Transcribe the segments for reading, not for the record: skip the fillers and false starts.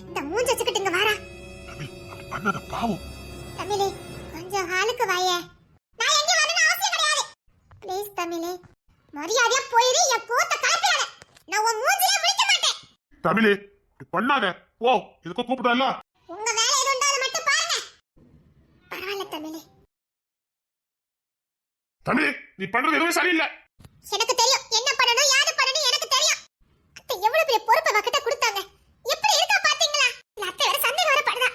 இந்த மூஞ்ச வச்சுக்கிட்டு வாரா. தமிழ் அப்படி பண்ணாத பாவம். தமிழே கொஞ்சம் ஹாலுக்கு வாயே. நான் எங்க வரணும் அவசியம் கிடையாது. ப்ளீஸ் தமிழே மரியாதையா போயிரு. என் கோத்த காப்பியாத. நான் உன் மூஞ்சில முழிக்க மாட்டேன். தமிழே இப்படி பண்ணாத போ. எதுக்கு கூப்பிடல? உங்க வேலை எது இருந்தாலும் மட்டும் பாருங்க. பரவாயில்ல தமிழே. தமிழே நீ பண்றது எதுவும் சரியில்லை. எனக்கு தெரியும் என்ன பண்ணணும் யாரு பண்ணணும் எனக்கு தெரியும். அத்தை எவ்வளவு பெரிய பொறுப்பை வக்கிட்ட கொடுத்தாங்க. எப்படி இருக்கா பாத்தீங்களா? இல்ல அத்தை வேற சந்தேகம் வர படுதா.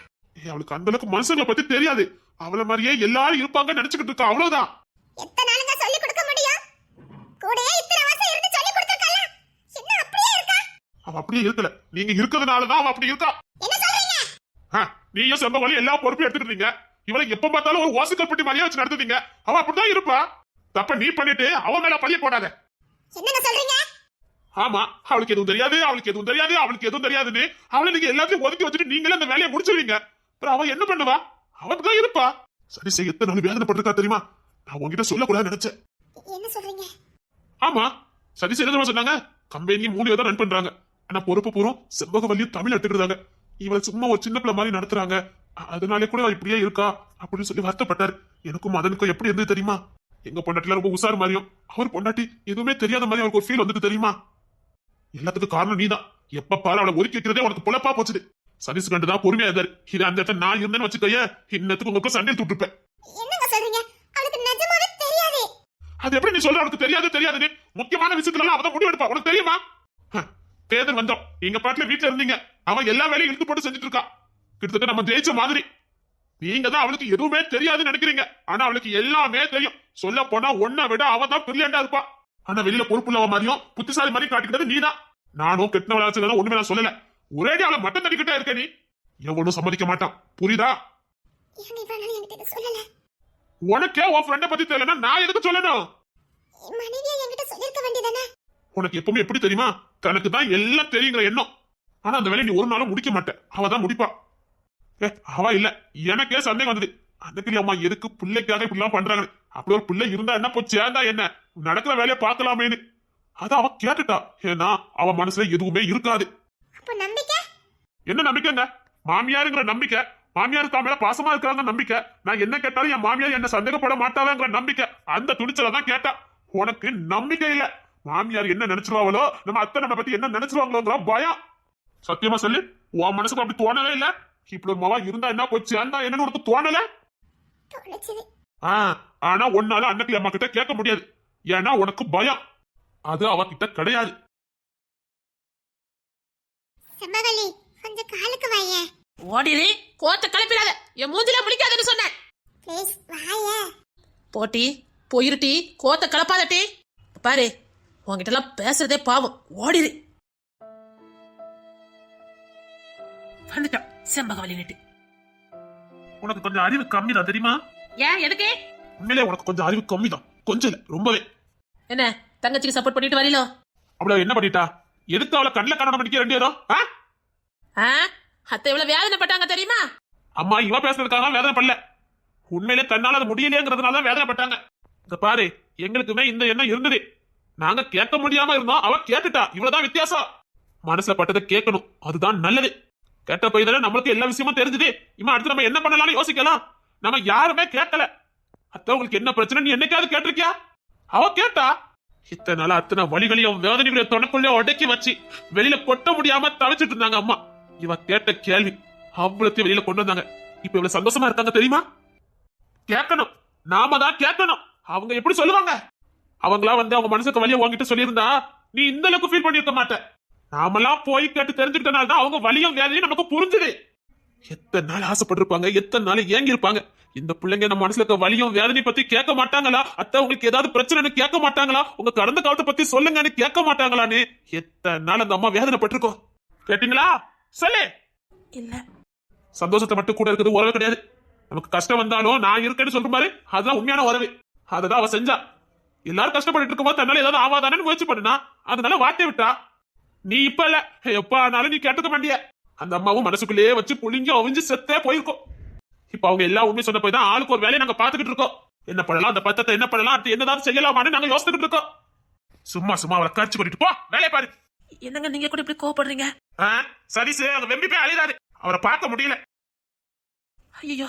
அவளுக்கு அந்த அளவுக்கு மனுஷங்களை பத்தி தெரியாது. அவள மாதிரியே எல்லாரும் இருப்பாங்க நினைச்சுக்கிட்டு இருக்கா. அவ்வளவுதான். எத்தனை நாளுங்க சொல்லி கொடுக்க முடியும்? கூடயே இத்தனை வருஷம் இருந்து சொல்லி கொடுத்திருக்கல. என்ன அப்படியே இருக்கா? அவ அப்படியே இருக்கல. நீங்க இருக்கிறதுனாலதான் அவ அப்படி இருக்கா. என்ன சொல்றீங்க? நீயும் செம்பவழி எல்லா பொறுப்பையும் எடுத்துக்கிட்டீங்க. இவளை எப்ப பார்த்தாலும் ஒரு ஓசுக்கல் பட்டி மாதிரியா வச்சு நடத்துவீங்க. அவ அப்படிதான் இருப்பா. தப்ப நீ பண்ணிட்டு அவ மேல பழிய போடாத. என்னங்க சொல்றீங்க? ஆமா அவளுக்கு எதுவும் தெரியாது, அவளுக்கு எதுவும் தெரியாது, அவளுக்கு எதுவும் தெரியாதுன்னு அவளை நீங்க எல்லாத்தையும் ஒதுக்கி வச்சுட்டு நீங்களே அந்த வேலையை முடிச்சிருவீங்க. அப்புறம் அவ என்ன பண்ணுவா? அவனுக்கு தான் இருப்பா. சரி சரி எத்தனை நாள் வேதனைப்பட்டிருக்கா தெரியுமா? நான் உங்ககிட்ட சொல்லக்கூடாது நினைச்சேன். என்ன சொல்றீங்க? ஆமா சரி சரி சொன்னாங்க. கம்பெனி 3 தான் ரன் பண்றாங்க. ஆனா பொறுப்பு பூரம் செம்பகவல்லியும் தமிழ் எடுத்துக்கிறாங்க. இவளை சும்மா ஒரு சின்ன பிள்ளை மாதிரி நடத்துறாங்க. அதனாலே கூட இப்படியே இருக்கா அப்படின்னு சொல்லி வருத்தப்பட்டாரு. எனக்கும் மதனுக்கும் எப்படி இருந்தது தெரியுமா? எங்க பொண்டாட்டில ரொம்ப உசார் மாதிரியும் அவர் பொண்டாட்டி எதுவுமே தெரியாத மாதிரி அவருக்கு ஒரு ஃபீல் வந்துட்டு தெரியுமா? எல்லாத்துக்கும் காரணம் நீதான். எப்ப பாரு அவளை ஒதுக்கி வைக்கிறதே உனக்கு பொழப்பா போச்சுது. சதீஷ் கண்டுதான் பொறுமையா இருந்தாரு. இது அந்த இடத்துல நான் இருந்தேன்னு வச்சுக்கைய இன்னத்துக்கு உங்களுக்கு சண்டையில் துட்டுப்பேன். என்னங்க சொல்றீங்க? அவளுக்கு நிஜமாவே தெரியாது. அது எப்படி நீ சொல்ற? அவனுக்கு தெரியாது தெரியாதுன்னு முக்கியமான விஷயத்துல எல்லாம் அவதான் முடிவு எடுப்பா. உனக்கு தெரியுமா? தேர்தல் வந்தோம் எங்க பாட்டுல வீட்டுல இருந்தீங்க. அவன் எல்லா வேலையும் இழுத்து போட்டு செஞ்சுட்டு இருக்கா. கிட்டத்தட்ட நம்ம ஜெயிச்ச மாதிரி. நீங்க தான் அவளுக்கு எதுவுமே தெரியாதுன்னு நினைக்கிறீங்க. ஆனா அவளுக்கு எல்லாமே தெரியும். சொல்ல போனா ஒன்ன விட அவன் தான் பிரில்லியண்டா இருப்பா. ஆனா வெளியில பொறுப்புள்ளவ மாதிரியும் புத்திசாலி மாதிரி காட்டிக்கிட்டது நீதான். நானும் கெட்ட விளையாட்டு ஒண்ணுமே நான் சொல்லல. ஒரேடி அவளை மட்டும் தட்டிக்கிட்டே இருக்க நீ. எவனும் சம்மதிக்க மாட்டான். புரியுதா? உனக்கே உன் ஃப்ரெண்ட பத்தி தெரியலன்னா நான் எதுக்கு சொல்லணும்? உனக்கு எப்பவுமே எப்படி தெரியுமா? தனக்கு தான் எல்லாம் தெரியுங்கிற எண்ணம். ஆனா அந்த வேலையை நீ ஒரு நாளும் முடிக்க மாட்டேன். அவதான் முடிப்பா. அவ இல்ல எனக்கே சந்தேகம் வந்தது. அதுக்கு அம்மா எதுக்கு பிள்ளைக்காக இப்படி எல்லாம் பண்றாங்க? அப்படி ஒரு பிள்ளை இருந்தா என்ன போய் சேர்ந்தா என்ன? நடக்கிற வேலையை பார்க்கலாமேன்னு அத அவ கேட்டுட்டா. ஏன்னா அவ மனசுல எதுவுமே இருக்காது. என்ன நம்பிக்கைங்க? மாமியாருங்கிற நம்பிக்கை. மாமியார் தான் மேல பாசமா இருக்காங்க நம்பிக்கை. நான் என்ன கேட்டாலும் என் மாமியார் என்ன சந்தேகப்பட மாட்டாங்கிற நம்பிக்கை. அந்த துணிச்சல தான் கேட்டா. உனக்கு நம்பிக்கை இல்ல. மாமியார் என்ன நினைச்சிருவாங்களோ, நம்ம அத்தை நம்ம பத்தி என்ன நினைச்சிருவாங்களோங்கிற பயம். சத்தியமா சொல்லு, உன் மனசுக்கு அப்படி தோணவே இல்ல? இப்படி ஒரு மவா இருந்தா என்ன போய் சேர்ந்தா என்னன்னு உனக்கு தோணல? ஆனா உன்னால அன்னைக்கு அம்மா கிட்ட கேட்க முடியாது. ஏன்னா உனக்கு பயம். அது அவகிட்ட கிடையாது. ஓடிரி கோத்த கிளப்பிடாத. என் மூஞ்சில முடிக்காதன்னு சொன்னேன். போட்டி போயிருட்டி கோத்த கிளப்பாதட்டி. பாரு உன்கிட்ட எல்லாம் பேசுறதே பாவம். ஓடிரு. வந்துட்டான் செம்பகவல்லி நெட்டு. உனக்கு கொஞ்சம் அறிவு கம்மி தான் தெரியுமா? ஏன் எதுக்கு? உண்மையிலே உனக்கு கொஞ்சம் அறிவு கம்மி தான். கொஞ்சம் இல்ல ரொம்பவே. என்ன தங்கச்சிக்கு சப்போர்ட் பண்ணிட்டு வரீங்களோ? அவள என்ன பண்ணிட்டா? எதுக்கு அவளை கண்ணில கண்ணாடி பண்ணிக்க ரெண்டு பேரும்? அத்தை எவ்வளவு வேதனைப்பட்டாங்க தெரியுமா? அம்மா இவ பேசுறதுக்காக வேதனை பண்ணல. உண்மையிலே தன்னால அது முடியலையேங்கிறதுனால தான் வேதனைப்பட்டாங்க. இந்த பாரு எங்களுக்குமே இந்த எண்ணம் இருந்தது. நாங்க கேட்க முடியாம இருந்தோம். அவ கேட்டுட்டா. இவ்வளவுதான் வித்தியாசம். மனசுல பட்டதை கேட்கணும். அதுதான் நல்லது. கேட்ட போய் தானே நம்மளுக்கு எல்லா விஷயமும் தெரிஞ்சது. இவன் அடுத்து நம்ம என்ன பண்ணலாம்னு யோசிக்கலாம். நம்ம யாருமே கேட்கல. அத்த உங்களுக்கு என்ன பிரச்சனை நீ என்னைக்காவது கேட்டிருக்கியா? அவ கேட்டா. இத்தனை நாளா அத்தனை வழிகளையும் வேதனைகளையும் தொணக்குள்ளே உடக்கி வச்சு வெளியில கொட்ட முடியாம தவிச்சிட்டு இருந்தாங்க அம்மா. இவ கேட்ட கேள்வி அவ்வளத்தையும் வெளியில கொண்டு வந்தாங்க. இப்ப இவ்வளவு சந்தோஷமா இருக்காங்க தெரியுமா? கேட்கணும். நாம தான் கேட்கணும். அவங்க எப்படி சொல்லுவாங்க? அவங்களா வந்து அவங்க மனசுக்கு வழியை வாங்கிட்டு சொல்லியிருந்தா நீ இந்த அளவுக்கு ஃபீல் பண்ணிருக்க மாட்ட. நாமெல்லாம் போய் கேட்டு தெரிஞ்சுக்கிட்டனால தான் அவங்க வலியும் வேலையும் நமக்கு புரிஞ்சுது. எத்தனை நாள் ஆசைப்பட்டிருப்பாங்க, எத்தனை நாள் ஏங்கி இருப்பாங்க. இந்த பிள்ளைங்க நம்ம மனசுல இருக்க வலியும் வேதனை பத்தி கேட்க மாட்டாங்களா? அத்தை உங்களுக்கு ஏதாவது பிரச்சனைன்னு கேட்க மாட்டாங்களா? உங்க கடந்த காலத்தை பத்தி சொல்லுங்கன்னு கேட்க மாட்டாங்களான்னு எத்தனை நாள் அந்த அம்மா வேதனைப்பட்டிருக்கோம். கேட்டீங்களா? சொல்லு. இல்ல சந்தோஷத்தை மட்டும் கூட இருக்கிறது உறவு கிடையாது. நமக்கு கஷ்டம் வந்தாலும் நான் இருக்கேன்னு சொல்ற மாதிரி அதுதான் உண்மையான உறவு. அததான் அவ செஞ்சா. எல்லாரும் கஷ்டப்பட்டு இருக்கும்போது தன்னால ஏதாவது ஆவாதானு முயற்சி பண்ணுனா அதனால வார்த்தை விட்டா. நீ இப்ப இல்ல எப்ப ஆனாலும் நீ கேட்டுக்க மாட்டிய. அந்த அம்மாவும் மனசுக்குள்ளேயே வச்சு புளிஞ்சு அவிஞ்சு செத்தே போயிருக்கும். இப்ப அவங்க எல்லா உண்மை சொன்ன போய் தான் ஆளுக்கு ஒரு வேலையை நாங்க பாத்துக்கிட்டு இருக்கோம். என்ன பண்ணலாம், அந்த பத்தத்தை என்ன பண்ணலாம், என்னதான் செய்யலாமான்னு நாங்க யோசிச்சுக்கிட்டு இருக்கோம். சும்மா சும்மா அவளை காட்சி பண்ணிட்டு போ, வேலையை பாரு. என்னங்க நீங்க கூட இப்படி கோவப்படுறீங்க? சதீஷ் அங்க வெம்பி போய் அழிதாரு, அவரை பார்க்க முடியல. ஐயோ,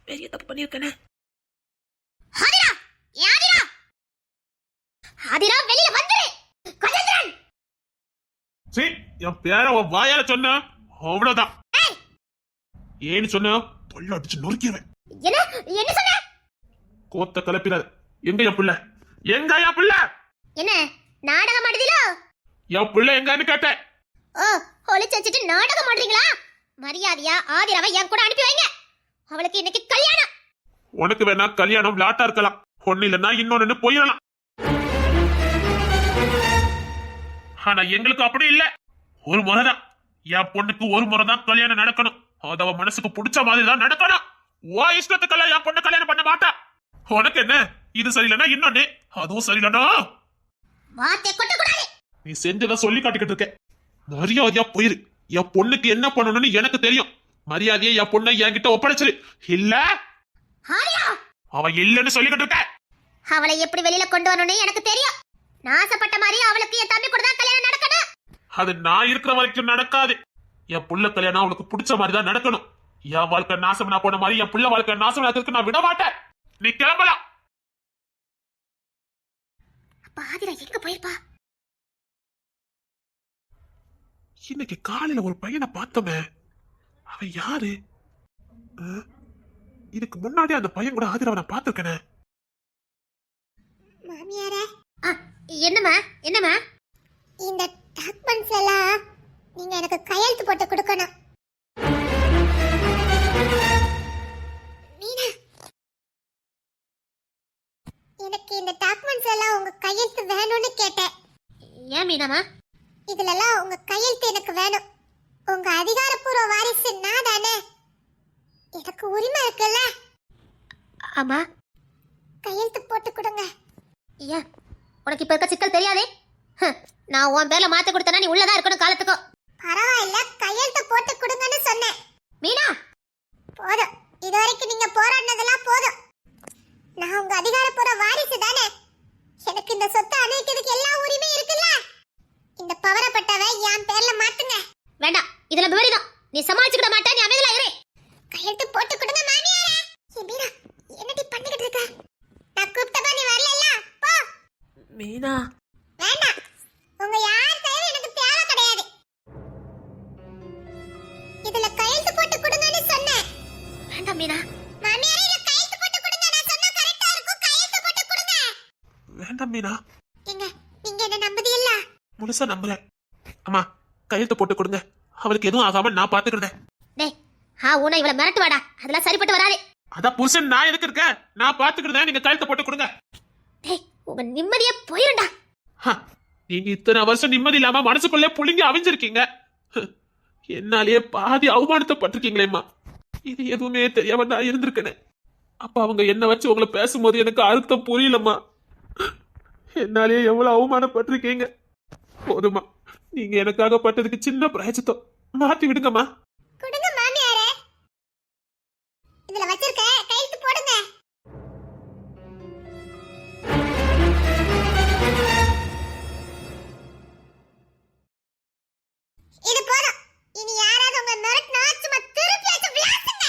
பெரிய தப்பு பண்ணிருக்கேனே. ஆதிரா, ஆதிரா, ஆதிரா வெளியில வந்துரு. கஜேந்திரன், சீ, என் பேர உன் வாயால சொன்ன அவ்வளவுதான். ஏன்னு சொன்ன பல்ல அடிச்சு நொறுக்கிடுவேன். என்ன என்ன சொன்ன? கோத்த கலப்பிடாது. எங்க என் பிள்ளை? எங்க என் பிள்ளை? என்ன நாடகம் ஆடுதீங்களோ? என் பிள்ளை எங்கன்னு கேட்டேன். ஓ, ஒளிச்சு வச்சுட்டு நாடகம் ஆடுறீங்களா? மரியாதையா ஆதிராவை என் கூட அனுப்பி வைங்க. அவளுக்கு இன்னைக்கு கல்யாணம். உனக்கு வேணா கல்யாணம் லாட்டா இருக்கலாம், ஒண்ணு இல்லைன்னா இன்னொன்னு போயிடலாம். ஆனா எங்களுக்கு அப்படி இல்ல. ஒரு முறைதான் என் பொண்ணுக்கு, ஒரு முறைதான் கல்யாணம் நடக்கணும். அது அவ மனசுக்கு பிடிச்ச மாதிரி தான் நடக்கணும். ஓ இஷ்டத்துக்கெல்லாம் என் பொண்ணு கல்யாணம் பண்ண மாட்டா. உனக்கு என்ன, இது சரியில்லைன்னா இன்னொன்னு, அதுவும் சரியில்லைனா வார்த்தை கொட்ட கூடாது. நீ செஞ்சதை சொல்லி காட்டிக்கிட்டு இருக்க. மரியாதையா போயிரு. என் பொண்ணுக்கு என்ன பண்ணணும்னு எனக்கு தெரியும். மரியாதையா என் பொண்ணை என்கிட்ட ஒப்படைச்சிரு. இல்ல ஆதிரா, அவ இல்லன்னு சொல்லிக்கிட்டு இருக்க. அவளை எப்படி வெளியில கொண்டு வரணும்னு எனக்கு தெரியும். நான் ஆசைப்பட்ட மாதிரி அவளுக்கு என் தம்பி கூட தான் கல்யாணம் நடக்கணும். அது நான் இருக்கிற வரைக்கும் நடக்காது. என் புள்ள கல்யாணம் அவளுக்கு பிடிச்ச மாதிரி தான் நடக்கணும். என் வாழ்க்கை நாசம் நான் போன மாதிரி என் புள்ள வாழ்க்கை நாசம் ஆகிறதுக்கு நான் விட மாட்டேன். நீ கிளம்பலாம். அப்ப ஆதிரா எங்க போயிருப்பா? இன்னைக்கு காலையில ஒரு பையனை பார்த்தோமே, அவன் யாரு? இதுக்கு முன்னாடி அந்த பையன் கூட ஆதிராவை நான் பார்த்திருக்கேனே. மாமியாரே, என்னம்மா என்னம்மா? இந்த டாக்குமெண்ட்ஸ் எல்லாம் நீங்க எனக்கு கையெழுத்து போட்டு கொடுக்கணும். மீனா, எனக்கு இந்த டாக்குமெண்ட்ஸ் எல்லாம் உங்க கையெழுத்து வேணும்னு கேட்டேன். ஏன் மீனாமா? இதுலலாம் உங்க கையெழுத்து எனக்கு வேணும். உங்க அதிகாரப்பூர்வ வாரிசு நான் தானே, எனக்கு உரிமை இருக்குல்ல? ஆமா, கையெழுத்து போட்டு கொடுங்க. ஏன் உனக்கு இப்ப இருக்க சிக்கல் தெரியாதே? நான் உன் பேர்ல மாத்தி கொடுத்தனா நீ உள்ளதா இருக்கணும் காலத்துக்கும். பரவாயில்ல, கையெழுத்து போட்டு கொடுங்கன்னு சொன்னேன். மீனா, போதும், இதுவரைக்கும் நீங்க போராடினதெல்லாம் போதும். நான் உங்க அதிகாரப்பூர்வ வாரிசு தானே, எனக்கு இந்த சொத்தை அனுபவிக்கிறதுக்கு எல்லா உரிமையும் இருக்குல்ல? இந்த பவரப்பட்டவை என் பேர்ல மாத்துங்க. வேண்டாம், இதுல விவரிதான். நீ சமாளிச்சுக்கிட மாட்டே, நீ அமைதியா இரு. கையெழுத்து போட்டு கொடுங்க மாமியாரே. மீனா, என்னடி பண்ணிக்கிட்டு இருக்க? நான் கூப்பிட்டப்ப நீ வரலல்ல, போ. மீனா, வேண்டாம், உங்க யார் தயவு எனக்கு தேவை கிடையாது. இதுல கையெழுத்து போட்டு கொடுங்கன்னு சொன்னேன். வேண்டாம் மீனா. மாமியாரே, இதுல கையெழுத்து போட்டு கொடுங்க. நான் சொன்னா கரெக்ட்டா இருக்கும். கையெழுத்து போட்டு கொடுங்க. வேண்டாம் மீனா. எங்க நீங்க என்ன நம்புது இல்ல? முழுசா நம்புறேன். அம்மா, கையெழுத்து போட்டு கொடுங்க. அவளுக்கு எதுவும் ஆகாம நான் பாத்துக்கிறேன். டேய், உன்னை இவள மிரட்டு வாடா. அதெல்லாம் சரிப்பட்டு வராது. அதான் புருஷன் நான் எதுக்கு இருக்கேன், நான் பாத்துக்கிறேன். நீங்க கையெழுத்து போட்டு கொடுங்க. டேய், உங்க நிம்மதியே போயிருண்டா. நீங்க இத்தனை வருஷம் நிம்மதி இல்லாம மனசுக்குள்ளே புளிங்கி அவிஞ்சிருக்கீங்க. என்னாலேயே பாதி அவமானத்தைப்பட்டிருக்கீங்களேம்மா. இது எதுவுமே தெரியாம நான் இருந்திருக்கேன். அப்ப அவங்க என்ன வச்சு உங்களை பேசும்போது எனக்கு அர்த்தம் புரியலம்மா. என்னாலேயே எவ்வளவு அவமானப்பட்டிருக்கீங்க. போதுமா, நீங்க எனக்காக பட்டதுக்கு சின்ன பிராயச்சித்தம். மாத்தி விடுங்கம்மா. கொடுங்க மாமியாரே. இதுல வச்சிருக்க கையெழுத்து போடுங்க. இது போதும். இனி யாராவது உங்க மிரட்டினா சும்மா திருப்பி வச்சு விளாசுங்க.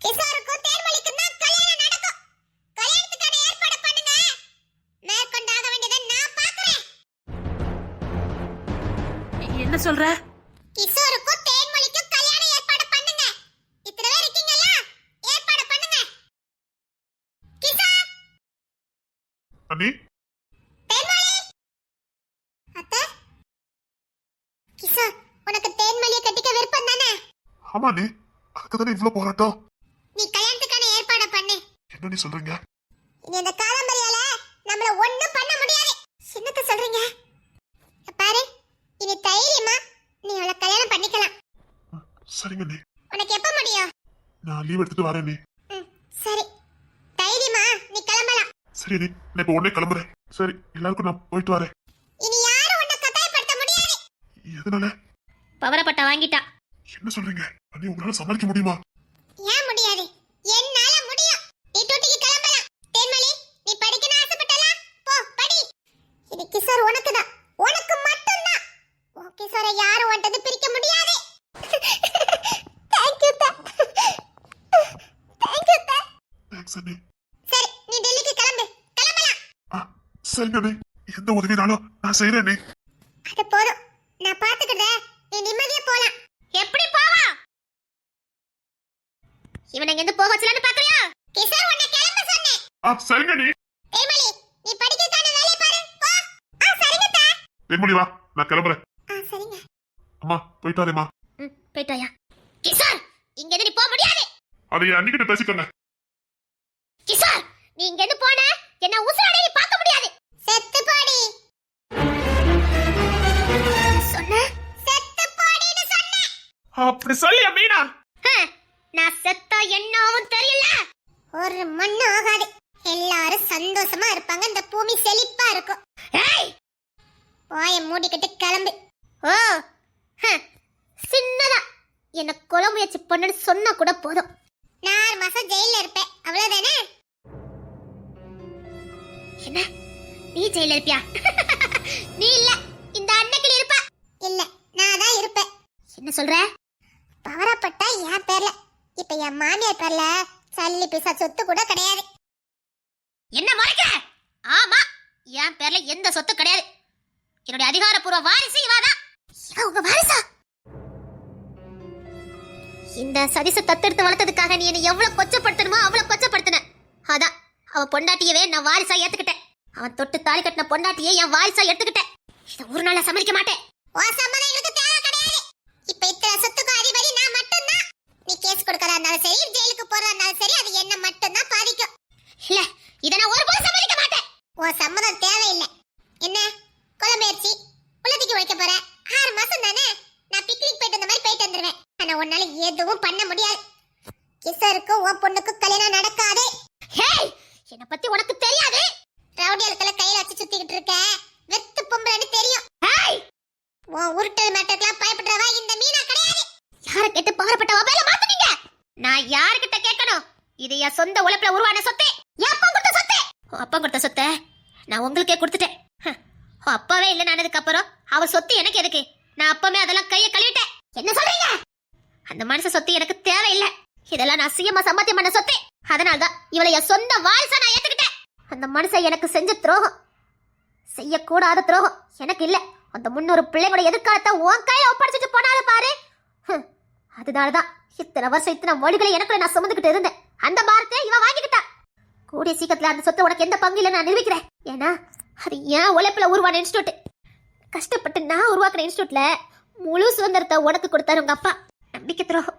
கிஷோருக்கும் தேர்மொழிக்கும் தான் கல்யாணம் நடக்கும். கல்யாணத்துக்கான ஏற்பாடு பண்ணுங்க. மேற்கொண்டாக வேண்டியதை நான் பாக்குறேன். என்ன சொல்ற? கிஷோருக்கும் தேன்மொழிக்கும் கல்யாண ஏற்பாடு பண்ணுங்க. இத்தனை பேர் இருக்கீங்கல்ல, ஏற்பாடு பண்ணுங்க. கிஷோர், அண்ணி, தேன்மொழி. அத்தை, கிஷோர், உனக்கு தேன்மொழியை கட்டிக்க விருப்பம் தானே? ஆமா நீ, அதுக்கு தானே இவ்வளவு போராட்டம். நீ கல்யாணத்துக்கான ஏற்பாடு பண்ணு. என்ன நீ சொல்றீங்க? இனி இந்த காலம்பரியால நம்மள ஒண்ணும் பண்ண முடியாது. என்னத்த சொல்றீங்க? பாரு, இனி தைரியமா நீ அவளை கல்யாணம் பண்ணிக்கலாம். சரிங்க நீ. உனக்கு எப்ப முடியும்? நான் லீவ் எடுத்துட்டு வரேன் நீ. சரி, தைரியமா நீ கிளம்பலாம். சரி நீ, நான் இப்ப உடனே கிளம்புறேன். சரி, எல்லாருக்கும் நான் போயிட்டு வரேன். இனி யாரும் உன்னை கட்டாயப்படுத்த முடியாது. எதனால? பவரப்பட்ட வாங்கிட்டா. என்ன சொல்றீங்க அண்ணி? உங்களால சமாளிக்க முடியுமா? ஏன் முடியாது? என்னால முடியும். நீ டூட்டிக்கு கிளம்பலாம். தேன்மொழி, நீ படிக்கணும் ஆசைப்பட்டல, போ படி. இது கிஷோர் உனக்கு தான், உனக்கு மட்டும் தான். வேற யாரும் வந்தது பிரிக்க முடியாது. தேங்க் யூ தா. தேங்க் யூ தா. தேங்க்ஸ் அண்ணே. சரி நீ டெல்லிக்கு கிளம்பு. கிளம்பலாம். சரிங்க அண்ணே. எந்த உதவினாலும் நான் செய்யறேனே. அது போதும், நான் பாத்துக்கிறேன். நீ நிம்மதியா போலாம். எப்படி போலாம்? இவனை எங்க போக வச்சலான்னு பாக்குறியா? கிஷோர் உன்னை கிளம்ப சொன்னேன். சரிங்க அண்ணே. தேமலி நீ படிக்கிறதுக்கான வேலைய பாரு. போ. சரிங்க தா. தேன்மொழி வா, நான் கிளம்புறேன். சரிங்க. அம்மா போயிட்டு வரேம்மா. போயிட்டாயா? கிஷோர் இங்க இருந்து நீ போக முடியாது. அதை அன்னிக்கிட்ட பேசிக்கோங்க. கிஷோர் நீ இங்க இருந்து போன என்ன உசுரோட நீ பார்க்க முடியாது. செத்து போடி. சொன்ன செத்து போடின்னு சொன்னேன். அப்படி சொல்லியா மீனா? நான் செத்தா என்னவும் தெரியல. ஒரு மண்ணு ஆகாது. எல்லாரும் சந்தோஷமா இருப்பாங்க. இந்த பூமி செழிப்பா இருக்கும். ஏய் வாயை மூடிக்கிட்டு கிளம்பு. ஓ சின்னதா என்ன கொலை முயற்சி பண்ணு சொன்னா கூட போதும். 4 மாசம் ஜெயில இருப்பேன், அவ்வளவுதானே? என்ன நீ ஜெயில இருப்பியா? நீ இல்ல, இந்த அன்னைக்கு இருப்ப. இல்ல நான் தான் இருப்பேன். என்ன சொல்ற? பவரப்பட்டா என் பேர்ல, இப்ப என் மாமியார் பேர்ல சல்லி பிசா சொத்து கூட கிடையாது. என்ன முறைக்க? ஆமா, என் பேர்ல எந்த சொத்து கிடையாது. என்னுடைய அதிகாரப்பூர்வ வாரிசு இவாதான். இவ உங்க வாரிசா? இந்த சதிச தத்தெடுத்து வளர்த்ததுக்காக நீ என்ன எவ்வளவு கொச்சப்படுத்தணுமோ அவ்வளவு கொச்சப்படுத்தின. அதான் அவ பொண்டாட்டியவே நான் வாரிசா ஏத்துக்கிட்டேன். அவன் தொட்டு தாலி கட்டின பொண்டாட்டியே என் வாரிசா எடுத்துக்கிட்டேன். இத ஒரு நாள சம்மதிக்க மாட்டேன். ஓ சம்மதம் எனக்கு தேவை கிடையாது. இப்ப இத்தனை சொத்துக்கு அதிபதி நான் மட்டும்தான். நீ கேஸ் கொடுக்கறதா இருந்தாலும் சரி, ஜெயிலுக்கு போறதா இருந்தாலும் சரி, அது என்ன மட்டும்தான் பாதிக்கும். இல்ல இத நான் ஒருபோதும் சம்மதிக்க மாட்டேன். ஓ சம்மதம் தேவையில்லை. என்ன கொலை முயற்சி உள்ளத்துக்கு வைக்க போற? 6 மாசம் தானே. நான் பிக்னிக் போயிட்டு அந்த மாதிரி போயிட்டு வந்துருவேன். ஆனா உன்னால எதுவும் பண்ண முடியாது. கிஷோருக்கு உன் பொண்ணுக்கு கல்யாணம் நடக்காது. ஹேய் என்ன பத்தி உனக்கு தெரியாது. ரவுடியாளுக்களை கையில வச்சு சுத்திக்கிட்டு இருக்க வெத்து பொம்பளைன்னு தெரியும். ஹேய் உன் உருட்டல் மேட்டர்க்கெல்லாம் பயப்படுறவா இந்த மீனா கிடையாது. யார கேட்டு பாரப்பட்ட மொபைல மாத்துனீங்க? நான் யார்கிட்ட கேட்கணும்? இது என் சொந்த உழைப்புல உருவான சொத்து. என் அப்பா கொடுத்த சொத்து. அப்பா கொடுத்த சொத்தை நான் உங்களுக்கே கொடுத்துட்டேன். அப்பாவே இல்ல நானதுக்கு அப்புறம் அவர் சொத்து எனக்கு எதுக்கு? நான் அப்பவே அதெல்லாம் கைய கழுவிட்டேன். என்ன சொல்றீங்க? அந்த மனுஷ சொத்து எனக்கு தேவையில்லை. இதெல்லாம் நான் சுயமா சம்பாத்தியம் பண்ண சொத்து. அதனால்தான் இவளை என் சொந்த வாரிசா நான் ஏத்துக்கிட்டேன். அந்த மனுஷன் எனக்கு செஞ்ச துரோகம், செய்யக்கூடாத துரோகம் எனக்கு இல்ல. அந்த 300 பிள்ளைங்களோட எதிர்காலத்தை உன் கையில ஒப்படைச்சிட்டு போனாலும் பாரு. அதனாலதான் இத்தனை வருஷம் இத்தனை மொழிகளை எனக்குள்ள நான் சுமந்துக்கிட்டு இருந்தேன். அந்த பாரத்தை இவன் வாங்கிக்கிட்டா. கூடிய சீக்கிரத்துல அந்த சொத்தை உனக்கு எந்த பங்கு இல்ல நான் நிரூபிக்கிறேன். ஏன்னா அது ஏன் உழைப்புல உருவான இன்ஸ்டியூட். கஷ்டப்பட்டு நான் உருவாக்குற இன்ஸ்டியூட்ல முழு சுதந்திரத்தை உனக்கு கொடுத்தாரு உங்க அப்பா. நம்பிக்கை துரோகம்,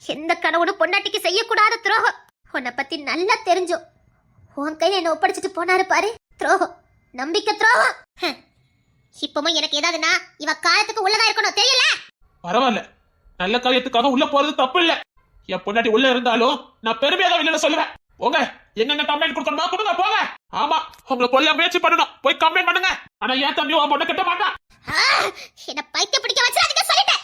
எந்த கணவனும் பொண்டாட்டிக்கு செய்யக்கூடாத துரோகம். உன்னை பத்தி நல்லா தெரிஞ்சும் உன் கையில என்ன ஒப்படைச்சிட்டு போனாரு பாரு. துரோகம், நம்பிக்கை துரோகம். இப்பவும் எனக்கு ஏதாவதுன்னா இவ காலத்துக்கு உள்ளதா இருக்கணும், தெரியல? பரவாயில்ல, நல்ல காரியத்துக்காக உள்ள போறது தப்பு இல்ல. என் பொண்டாட்டி உள்ள இருந்தாலும் நான் பெருமையாக வெளியில சொல்லுவேன். போங்க, எங்க கம்ப்ளைண்ட் கொடுக்கணுமா கொடுங்க, போங்க. ஆமா, உங்களை கொல்ல முயற்சி பண்ணணும், போய் கம்ப்ளைண்ட் பண்ணுங்க. ஆனா ஏன் தம்பி உன் பொண்ணை கட்ட மாட்டான். என்ன பைத்தியம் பிடிக்க வச்சிடாதீங்க சொல்லிட்டேன்.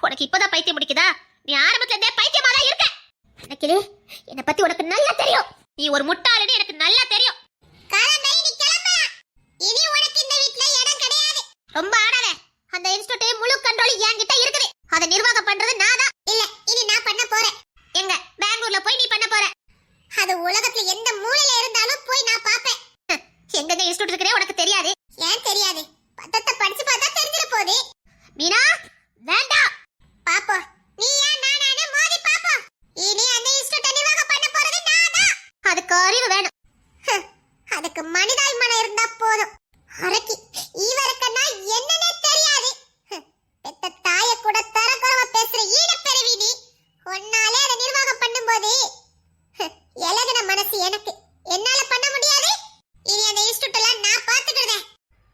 உனக்கு இப்பதான் பைத்தியம் பிடிக்குதா? நீ ஆரம்பத்துல இருந்தே பைத்தியமா தான் இருக்க. எனக்கு என்ன பத்தி உனக்கு நல்லா தெரியும். நீ ஒரு முட்டாளுன்னு எனக்கு நல்லா தெரியும். காலம்பரை நீ கிளம்பலாம். இனி உனக்கு இந்த வீட்ல இடம் கிடையாது. ரொம்ப ஆடாத. அந்த இன்ஸ்டிடியூட் முழு கண்ட்ரோல் என்கிட்ட இருக்குது. அதை நிர்வாகம் பண்றது நான் தான். இல்ல, இனி நான் பண்ண போறேன். எங்க பெங்களூர்ல போய் நீ பண்ண போற. அது உலகத்துல எந்த மூலையில இருந்தாலும் போய் நான் பாப்பேன். எங்க இன்ஸ்டிடியூட் இருக்குனே உனக்கு தெரியாது. ஏன் தெரியாது? பத்தத்தை படிச்சு பார்த்தா தெரிஞ்சிர போகுது. மீனா வேண்டாம். பாப்போம், நீ ஏன் நானே மோதி பாப்போம். இனி அந்த இன்ஸ்டிடியூட் நிர்வாகம் பண்ண போறது நான் தான். அதுக்கு அறிவு வேணும். அதுக்கு மனிதாபிமானம் இருந்தா போதும். அரக்கி இவருக்குன்னா என்னன்னே தெரியாது. பெத்த தாய கூட தரக்குறவா பேசுற ஈனப்பெருவி நீ. ஒன்னாலே அதை நிர்வாகம் பண்ணும்போது எலகன மனசு எனக்கு. என்னால பண்ண முடியாது. இனி அந்த இன்ஸ்டிடியூட்ல நான் பாத்துக்கிறேன்.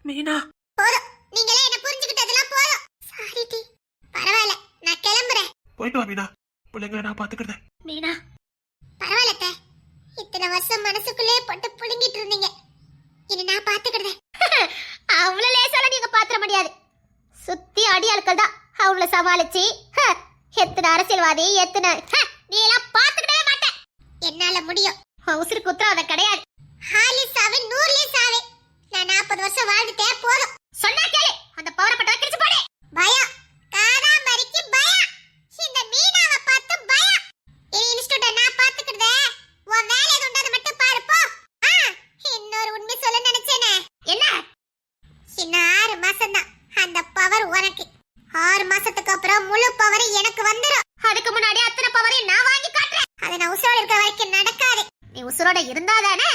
மீனா போதும், நீங்களே என்ன புரிஞ்சுக்கிட்டதெல்லாம் போதும். சாரி டி, பரவாயில்ல, நான் கிளம்புறேன். போயிட்டு வா மீனா, பிள்ளைங்களை நான் பாத்துக்கிறேன். மீனா பரவாயில்ல, இத்தனை வருஷம் மனசுக்குள்ளே போட்டு புடுங்கிட்டு இருந்தீங்க. இனி நான் பாத்துக்கிறேன். அவ்வளவு லேசால நீங்க பாத்திர முடியாது. சுத்தி அடியாட்கள் தான் அவங்கள சமாளிச்சு எத்தனை அரசியல்வாதி எத்தனை நீ எல்லாம் பாத்துக்கிட்டே மாட்டேன். என்னால முடியும். உசுருக்கு உத்தரவாதம் கிடையாது. ஹாலி சாவே 100 சாவே. நான் 40 வருஷம் வாழ்ந்துட்டே போதும். சொன்னா கேளு. அந்த பவரப்பட்டவ கிழிச்சு போடு. பய மாசத்துக்கு அப்புறம் முழு பவர் எனக்கு வந்துரும். அதுக்கு முன்னாடி அத்தனை பவரையும் நான் வாங்கி காட்டுறேன். அது நான் உசுரோட இருக்கிற வரைக்கும் நடக்காது. நீ உசுரோட இருந்தாதானே